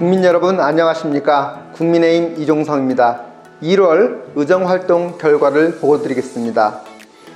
국민 여러분 안녕하십니까? 국민의힘 이종성입니다. 1월 의정활동 결과를 보고드리겠습니다.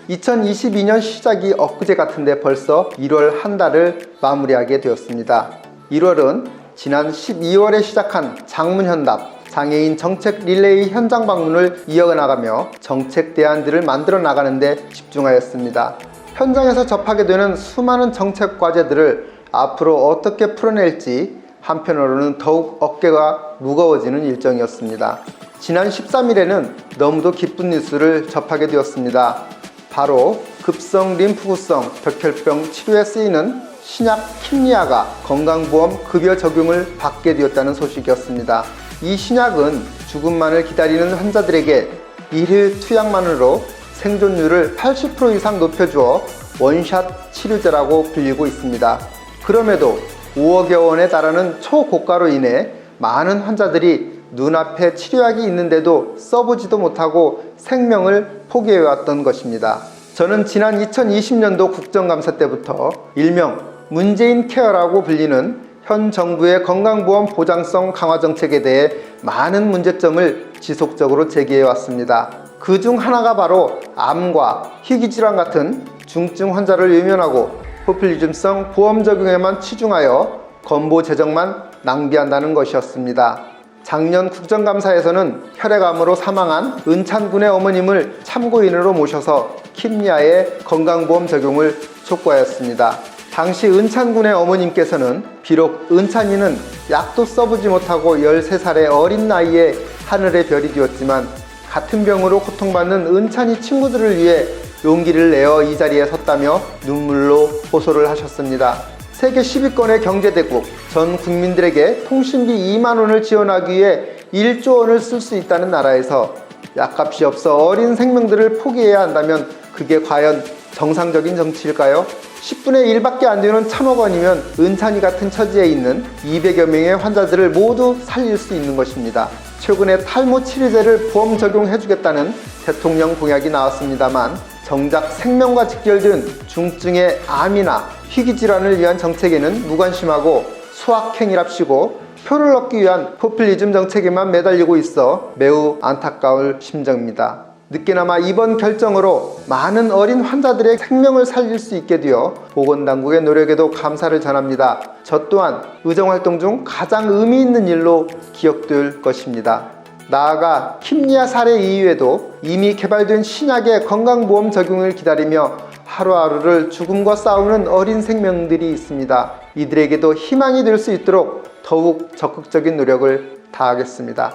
2022년 시작이 엊그제 같은데 벌써 1월 한 달을 마무리하게 되었습니다. 1월은 지난 12월에 시작한 장문현답, 장애인 정책 릴레이 현장 방문을 이어나가며 정책 대안들을 만들어 나가는 데 집중하였습니다. 현장에서 접하게 되는 수많은 정책 과제들을 앞으로 어떻게 풀어낼지 한편으로는 더욱 어깨가 무거워지는 일정이었습니다. 지난 13일에는 너무도 기쁜 뉴스를 접하게 되었습니다. 바로 급성 림프구성 벽혈병 치료에 쓰이는 신약 킴리아가 건강보험 급여 적용을 받게 되었다는 소식이었습니다. 이 신약은 죽음만을 기다리는 환자들에게 1일 투약만으로 생존율을 80% 이상 높여주어 원샷 치료제라고 불리고 있습니다. 그럼에도 5억여 원에 달하는 초고가로 인해 많은 환자들이 눈앞에 치료약이 있는데도 써보지도 못하고 생명을 포기해왔던 것입니다. 저는 지난 2020년도 국정감사 때부터 일명 문재인 케어라고 불리는 현 정부의 건강보험 보장성 강화 정책에 대해 많은 문제점을 지속적으로 제기해왔습니다. 그 중 하나가 바로 암과 희귀질환 같은 중증 환자를 외면하고 포퓰리즘성 보험 적용에만 치중하여 건보 재정만 낭비한다는 것이었습니다. 작년 국정감사에서는 혈액암으로 사망한 은찬군의 어머님을 참고인으로 모셔서 킴리아의 건강보험 적용을 촉구하였습니다. 당시 은찬군의 어머님께서는 비록 은찬이는 약도 써보지 못하고 13살의 어린 나이에 하늘의 별이 되었지만 같은 병으로 고통받는 은찬이 친구들을 위해 용기를 내어 이 자리에 섰다며 눈물로 호소를 하셨습니다. 세계 10위권의 경제대국, 전 국민들에게 통신비 2만 원을 지원하기 위해 1조 원을 쓸 수 있다는 나라에서 약값이 없어 어린 생명들을 포기해야 한다면 그게 과연 정상적인 정치일까요? 10분의 1밖에 안 되는 1,000억 원이면 은찬이 같은 처지에 있는 200여 명의 환자들을 모두 살릴 수 있는 것입니다. 최근에 탈모 치료제를 보험 적용해주겠다는 대통령 공약이 나왔습니다만 정작 생명과 직결된 중증의 암이나 희귀질환을 위한 정책에는 무관심하고 소확행이랍시고 표를 얻기 위한 포퓰리즘 정책에만 매달리고 있어 매우 안타까울 심정입니다. 늦게나마 이번 결정으로 많은 어린 환자들의 생명을 살릴 수 있게 되어 보건당국의 노력에도 감사를 전합니다. 저 또한 의정활동 중 가장 의미 있는 일로 기억될 것입니다. 나아가 킴리아 사례 이후에도 이미 개발된 신약의 건강보험 적용을 기다리며 하루하루를 죽음과 싸우는 어린 생명들이 있습니다. 이들에게도 희망이 될 수 있도록 더욱 적극적인 노력을 다하겠습니다.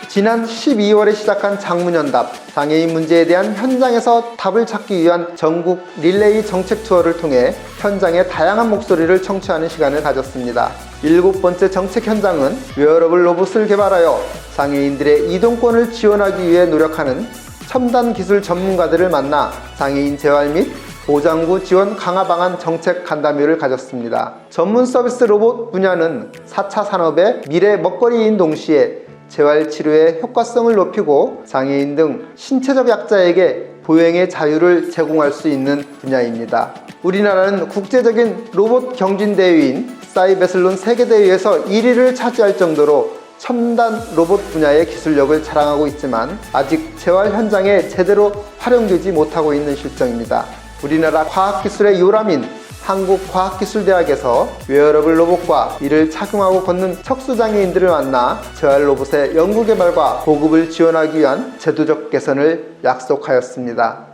지난 12월에 시작한 장문현답, 장애인 문제에 대한 현장에서 답을 찾기 위한 전국 릴레이 정책 투어를 통해 현장의 다양한 목소리를 청취하는 시간을 가졌습니다. 7번째 정책 현장은 웨어러블 로봇을 개발하여 장애인들의 이동권을 지원하기 위해 노력하는 첨단 기술 전문가들을 만나 장애인 재활 및 보장구 지원 강화 방안 정책 간담회를 가졌습니다. 전문 서비스 로봇 분야는 4차 산업의 미래 먹거리인 동시에 재활치료의 효과성을 높이고 장애인 등 신체적 약자에게 보행의 자유를 제공할 수 있는 분야입니다. 우리나라는 국제적인 로봇 경진대회인 사이베슬론 세계대회에서 1위를 차지할 정도로 첨단 로봇 분야의 기술력을 자랑하고 있지만 아직 재활 현장에 제대로 활용되지 못하고 있는 실정입니다. 우리나라 과학기술의 요람인 한국과학기술대학에서 웨어러블 로봇과 이를 착용하고 걷는 척수장애인들을 만나 재활 로봇의 연구개발과 보급을 지원하기 위한 제도적 개선을 약속하였습니다.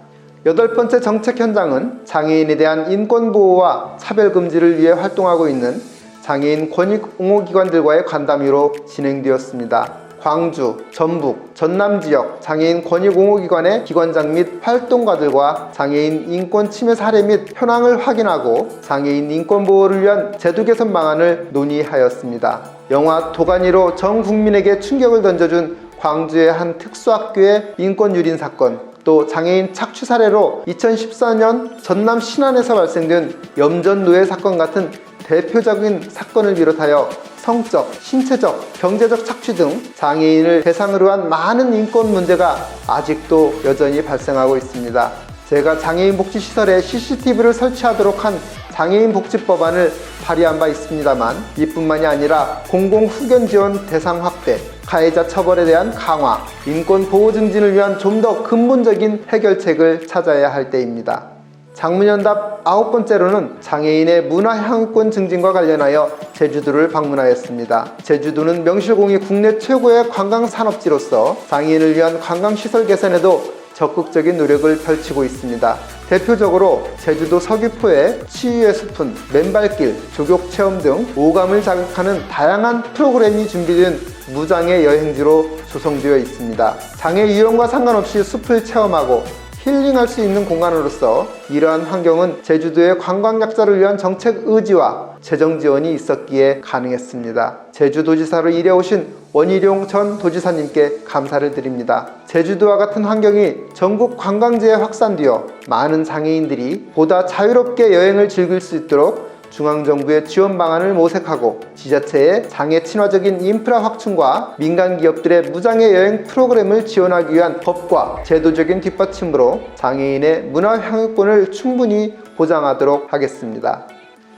8번째 정책 현장은 장애인에 대한 인권보호와 차별금지를 위해 활동하고 있는 장애인 권익옹호기관들과의 간담회로 진행되었습니다. 광주, 전북, 전남 지역 장애인 권익옹호기관의 기관장 및 활동가들과 장애인 인권 침해 사례 및 현황을 확인하고 장애인 인권 보호를 위한 제도 개선 방안을 논의하였습니다. 영화 도가니로 전 국민에게 충격을 던져준 광주의 한 특수학교의 인권 유린 사건, 또 장애인 착취 사례로 2014년 전남 신안에서 발생된 염전 노예 사건 같은 대표적인 사건을 비롯하여 성적, 신체적, 경제적 착취 등 장애인을 대상으로 한 많은 인권 문제가 아직도 여전히 발생하고 있습니다. 제가 장애인 복지시설에 CCTV를 설치하도록 한 장애인 복지법안을 발의한 바 있습니다만, 이뿐만이 아니라 공공후견 지원 대상 확대, 가해자 처벌에 대한 강화, 인권 보호 증진을 위한 좀 더 근본적인 해결책을 찾아야 할 때입니다. 장문연답 9번째로는 장애인의 문화향유권 증진과 관련하여 제주도를 방문하였습니다. 제주도는 명실공히 국내 최고의 관광산업지로서 장애인을 위한 관광시설 개선에도 적극적인 노력을 펼치고 있습니다. 대표적으로 제주도 서귀포에 치유의 숲은, 맨발길, 조격체험 등 오감을 자극하는 다양한 프로그램이 준비된 무장애 여행지로 조성되어 있습니다. 장애 유형과 상관없이 숲을 체험하고 힐링할 수 있는 공간으로서 이러한 환경은 제주도의 관광 약자를 위한 정책 의지와 재정 지원이 있었기에 가능했습니다. 제주도지사로 일해오신 원희룡 전 도지사님께 감사를 드립니다. 제주도와 같은 환경이 전국 관광지에 확산되어 많은 장애인들이 보다 자유롭게 여행을 즐길 수 있도록 중앙정부의 지원 방안을 모색하고 지자체의 장애 친화적인 인프라 확충과 민간 기업들의 무장애 여행 프로그램을 지원하기 위한 법과 제도적인 뒷받침으로 장애인의 문화향유권을 충분히 보장하도록 하겠습니다.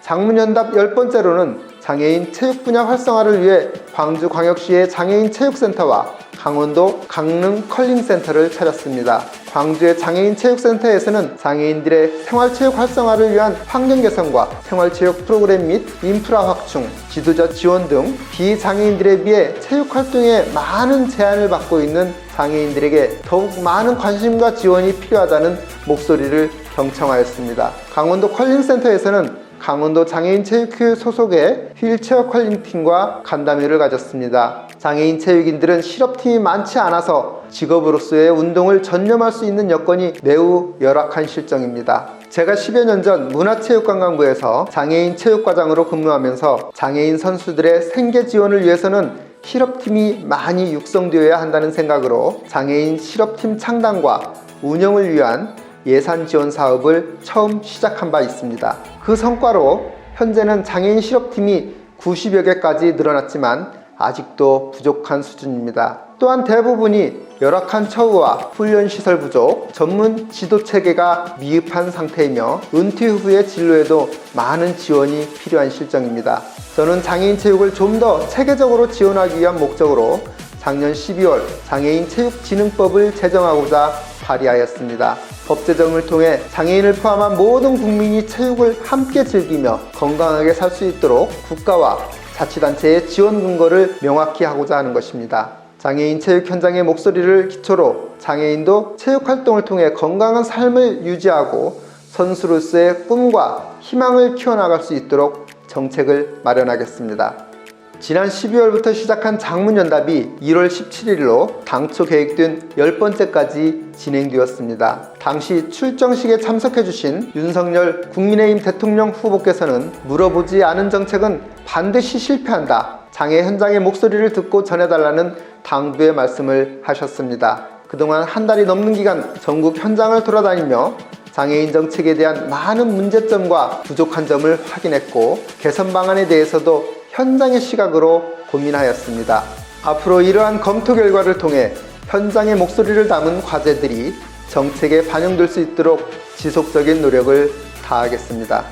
장문연답 10번째로는 장애인 체육 분야 활성화를 위해 광주광역시의 장애인 체육센터와 강원도 강릉 컬링센터를 차렸습니다. 광주의 장애인 체육센터에서는 장애인들의 생활체육 활성화를 위한 환경 개선과 생활체육 프로그램 및 인프라 확충, 지도자 지원 등 비장애인들에 비해 체육 활동에 많은 제한을 받고 있는 장애인들에게 더욱 많은 관심과 지원이 필요하다는 목소리를 경청하였습니다. 강원도 컬링센터에서는 강원도 장애인 체육회 소속의 휠체어 컬링팀과 간담회를 가졌습니다. 장애인 체육인들은 실업팀이 많지 않아서 직업으로서의 운동을 전념할 수 있는 여건이 매우 열악한 실정입니다. 제가 10여 년 전 문화체육관광부에서 장애인 체육과장으로 근무하면서 장애인 선수들의 생계 지원을 위해서는 실업팀이 많이 육성되어야 한다는 생각으로 장애인 실업팀 창단과 운영을 위한 예산 지원 사업을 처음 시작한 바 있습니다. 그 성과로 현재는 장애인 실업팀이 90여 개까지 늘어났지만 아직도 부족한 수준입니다. 또한 대부분이 열악한 처우와 훈련시설 부족, 전문 지도체계가 미흡한 상태이며 은퇴 후의 진로에도 많은 지원이 필요한 실정입니다. 저는 장애인 체육을 좀 더 체계적으로 지원하기 위한 목적으로 작년 12월 장애인 체육진흥법을 제정하고자 발의하였습니다. 법 제정을 통해 장애인을 포함한 모든 국민이 체육을 함께 즐기며 건강하게 살 수 있도록 국가와 자치단체의 지원 근거를 명확히 하고자 하는 것입니다. 장애인 체육 현장의 목소리를 기초로 장애인도 체육 활동을 통해 건강한 삶을 유지하고 선수로서의 꿈과 희망을 키워나갈 수 있도록 정책을 마련하겠습니다. 지난 12월부터 시작한 장문연답이 1월 17일로 당초 계획된 10번째까지 진행되었습니다. 당시 출정식에 참석해주신 윤석열 국민의힘 대통령 후보께서는 물어보지 않은 정책은 반드시 실패한다. 장애 현장의 목소리를 듣고 전해달라는 당부의 말씀을 하셨습니다. 그동안 한 달이 넘는 기간 전국 현장을 돌아다니며 장애인 정책에 대한 많은 문제점과 부족한 점을 확인했고 개선 방안에 대해서도 현장의 시각으로 고민하였습니다. 앞으로 이러한 검토 결과를 통해 현장의 목소리를 담은 과제들이 정책에 반영될 수 있도록 지속적인 노력을 다하겠습니다.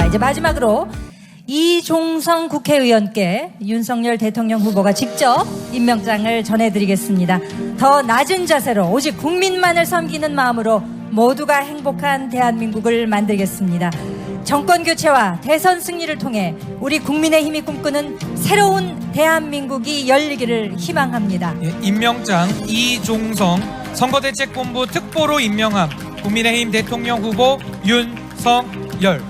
이제 마지막으로 이종성 국회의원께 윤석열 대통령 후보가 직접 임명장을 전해드리겠습니다. 더 낮은 자세로 오직 국민만을 섬기는 마음으로 모두가 행복한 대한민국을 만들겠습니다. 정권 교체와 대선 승리를 통해 우리 국민의힘이 꿈꾸는 새로운 대한민국이 열리기를 희망합니다. 예, 임명장 이종성 선거대책본부 특보로 임명함. 국민의힘 대통령 후보 윤석열.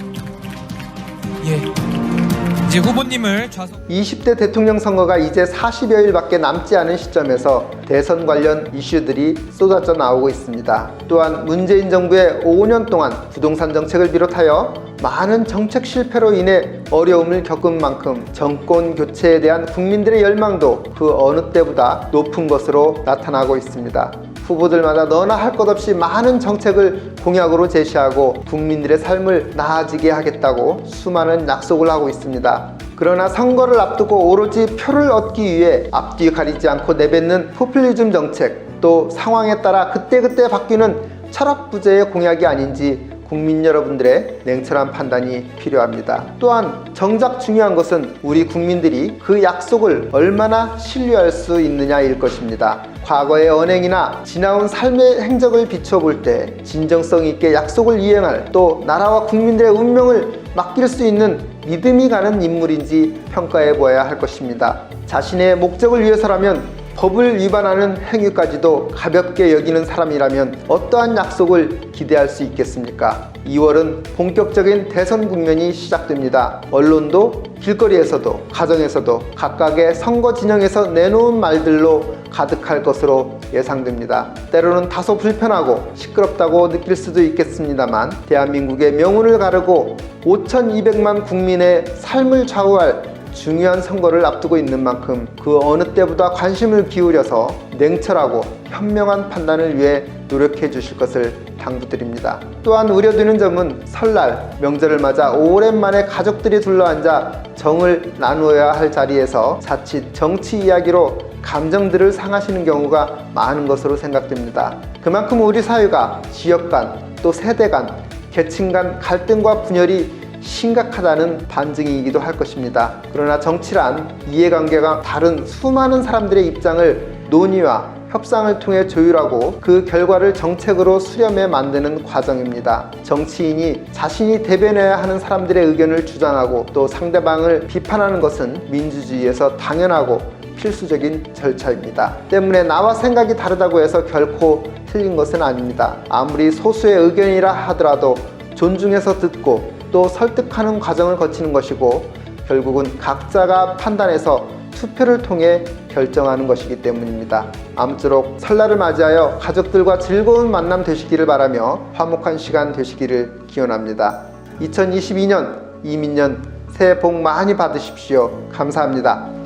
이제 후보님을 좌석. 20대 대통령 선거가 이제 40여일밖에 남지 않은 시점에서 대선 관련 이슈들이 쏟아져 나오고 있습니다. 또한 문재인 정부의 5년 동안 부동산 정책을 비롯하여 많은 정책 실패로 인해 어려움을 겪은 만큼 정권 교체에 대한 국민들의 열망도 그 어느 때보다 높은 것으로 나타나고 있습니다. 후보들마다 너나 할 것 없이 많은 정책을 공약으로 제시하고 국민들의 삶을 나아지게 하겠다고 수많은 약속을 하고 있습니다. 그러나 선거를 앞두고 오로지 표를 얻기 위해 앞뒤 가리지 않고 내뱉는 포퓰리즘 정책, 또 상황에 따라 그때그때 바뀌는 철학 부재의 공약이 아닌지 국민 여러분들의 냉철한 판단이 필요합니다. 또한 정작 중요한 것은 우리 국민들이 그 약속을 얼마나 신뢰할 수 있느냐일 것입니다. 과거의 언행이나 지나온 삶의 행적을 비춰볼 때 진정성 있게 약속을 이행할, 또 나라와 국민들의 운명을 맡길 수 있는 믿음이 가는 인물인지 평가해 보아야 할 것입니다. 자신의 목적을 위해서라면 법을 위반하는 행위까지도 가볍게 여기는 사람이라면 어떠한 약속을 기대할 수 있겠습니까? 2월은 본격적인 대선 국면이 시작됩니다. 언론도 길거리에서도 가정에서도 각각의 선거 진영에서 내놓은 말들로 가득할 것으로 예상됩니다. 때로는 다소 불편하고 시끄럽다고 느낄 수도 있겠습니다만 대한민국의 명운을 가르고 5,200만 국민의 삶을 좌우할 중요한 선거를 앞두고 있는 만큼 그 어느 때보다 관심을 기울여서 냉철하고 현명한 판단을 위해 노력해 주실 것을 당부드립니다. 또한 우려되는 점은 설날, 명절을 맞아 오랜만에 가족들이 둘러앉아 정을 나누어야 할 자리에서 자칫 정치 이야기로 감정들을 상하시는 경우가 많은 것으로 생각됩니다. 그만큼 우리 사회가 지역 간, 또 세대 간, 계층 간 갈등과 분열이 심각하다는 반증이기도 할 것입니다. 그러나 정치란 이해관계가 다른 수많은 사람들의 입장을 논의와 협상을 통해 조율하고 그 결과를 정책으로 수렴해 만드는 과정입니다. 정치인이 자신이 대변해야 하는 사람들의 의견을 주장하고 또 상대방을 비판하는 것은 민주주의에서 당연하고 필수적인 절차입니다. 때문에 나와 생각이 다르다고 해서 결코 틀린 것은 아닙니다. 아무리 소수의 의견이라 하더라도 존중해서 듣고 또 설득하는 과정을 거치는 것이고 결국은 각자가 판단해서 투표를 통해 결정하는 것이기 때문입니다. 아무쪼록 설날을 맞이하여 가족들과 즐거운 만남 되시기를 바라며 화목한 시간 되시기를 기원합니다. 2022년 이민년 새해 복 많이 받으십시오. 감사합니다.